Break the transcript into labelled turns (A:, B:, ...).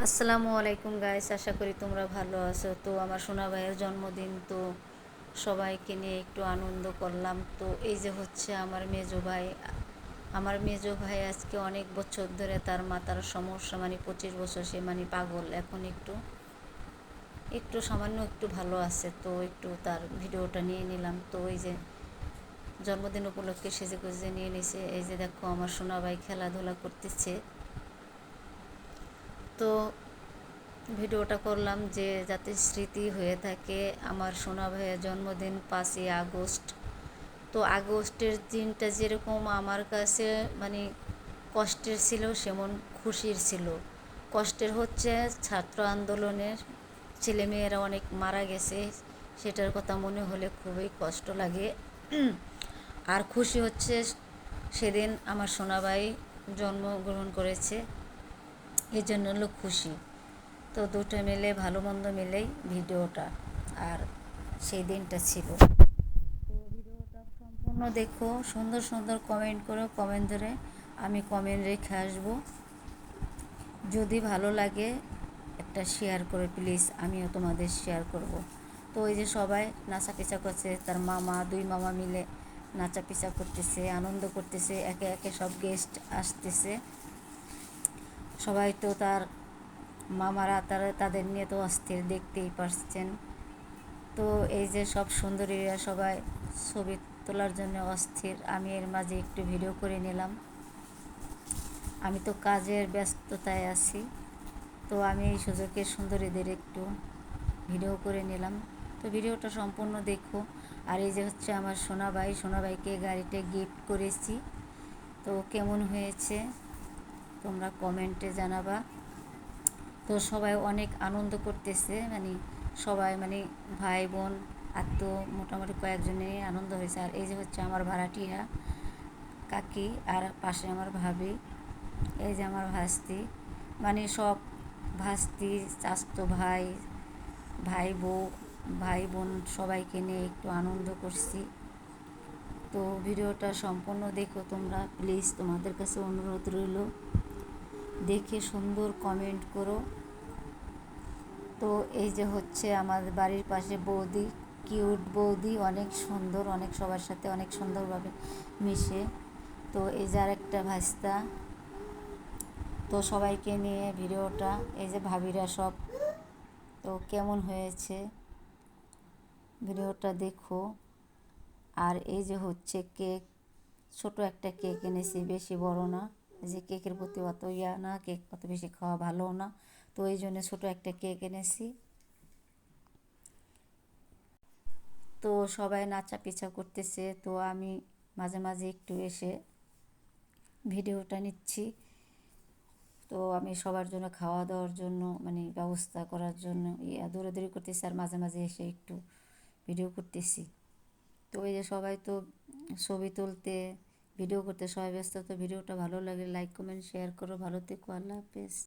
A: আসসালামু আলাইকুম গাইস, আশা করি তোমরা ভালো আছো। তো আমার সোনা ভাইয়ের জন্মদিন, তো সবাইকে নিয়ে একটু আনন্দ করলাম। তো এই যে হচ্ছে আমার মেজো ভাই। আমার মেজো ভাই আজকে অনেক বছর ধরে তার মাথার সমস্যা, মানে 25 বছর, সে মানে পাগল। এখন একটু একটু সামান্য একটু ভালো আছে, তো একটু তার ভিডিওটা নিয়ে নিলাম। তো এই যে জন্মদিন উপলক্ষে সেজে গুজে নিয়ে নিছে। এই যে দেখো আমার সোনা ভাই খেলাধুলা করতেছে। তো ভিডিওটা করলাম যে যাতে স্মৃতি হয়ে থাকে। আমার সোনা ভাইয়ের জন্মদিন 5ই আগস্ট। তো আগস্টের দিনটা যেরকম আমার কাছে মানে কষ্টের ছিল, সেমন খুশির ছিল। কষ্টের হচ্ছে ছাত্র আন্দোলনের ছেলেমেয়েরা অনেক মারা গেছে, সেটার কথা মনে হলে খুবই কষ্ট লাগে। আর খুশি হচ্ছে সেদিন আমার সোনা ভাই জন্মগ্রহণ করেছে, এই জন্য হলো খুশি। তো দুটো মিলে ভালো মন্দ মিলেই ভিডিওটা আর সেই দিনটা ছিল। তো ভিডিওটা সম্পূর্ণ দেখো, সুন্দর সুন্দর কমেন্ট করো, কমেন্ট ধরে আমি কমেন্ট রেখে আসবো। যদি ভালো লাগে একটা শেয়ার করে প্লিজ, আমিও তোমাদের শেয়ার করব। তো ওই যে সবাই নাচা পিচা করছে, তার মামা, দুই মামা মিলে নাচা পিচা করতেছে, আনন্দ করতেছে। একে একে সব গেস্ট আসতেছে। সবাই তো তার মামারা তাদের নিয়ে তো অস্থির, দেখতেই পারছেন। তো এই যে সব সুন্দরীরা সবাই ছবি তোলার জন্য অস্থির। আমি এর মাঝে একটু ভিডিও করে নিলাম। আমি তো কাজের ব্যস্ততায় আছি, তো আমি এই সুযোগে সুন্দরীদের একটু ভিডিও করে নিলাম। তো ভিডিওটা সম্পূর্ণ দেখো। আর এই যে হচ্ছে আমার সোনা ভাইকে গাড়িতে গিফট করেছি। তো কেমন হয়েছে তোমরা কমেন্টে জানাবা। তো সবাই অনেক আনন্দ করতেছে, মানে সবাই মানে ভাই বোন আত্মীয় মোটামুটি কয়েকজনে আনন্দ হয়েছে। আর এই যে হচ্ছে আমার ভাড়াটিয়া কাকি, আর পাশে আমার ভাবি, এই যে আমার ভাস্তি, মানে সব ভাস্তি, চাচতো ভাই, ভাই বোন সবাইকে নিয়ে একটু আনন্দ করছি। তো ভিডিওটা সম্পূর্ণ দেখো তোমরা প্লিজ, তোমাদের কাছে অনুরোধ রইল। দেখে সুন্দর কমেন্ট করো। তো এই যে হচ্ছে আমাদের বাড়ির পাশে বৌদি, কিউট বৌদি, অনেক সুন্দর, অনেক সবার সাথে অনেক সুন্দরভাবে মিশে। তো এই যে আরেকটা ভাস্তা। তো সবাইকে নিয়ে ভিডিওটা, এই যে ভাবিরা সব। তো কেমন হয়েছে ভিডিওটা দেখো। আর এই যে হচ্ছে কেক, ছোট একটা কেক এনেছি, বেশি বড় না। যে কেকের প্রতি অত না, কেক অত বেশি খাওয়া ভালো না, তো এই জন্য ছোট একটা কেক এনেছি। তো সবাই নাচা পিছা করতেছে, তো আমি মাঝে মাঝে একটু এসে ভিডিওটা নিচ্ছি। তো আমি সবার জন্য খাওয়া দাওয়ার জন্য মানে ব্যবস্থা করার জন্য দৌড়াদৌড়ি করতেছি, আর মাঝে মাঝে এসে একটু ভিডিও করতেছি। তো এই যে সবাই তো ছবি তুলতে, ভিডিও করতে সবাই ব্যস্ত। তো ভিডিওটা ভালো লাগলে লাইক কমেন্ট শেয়ার করো। ভালো থেকো, আল্লাহ হাফেজ।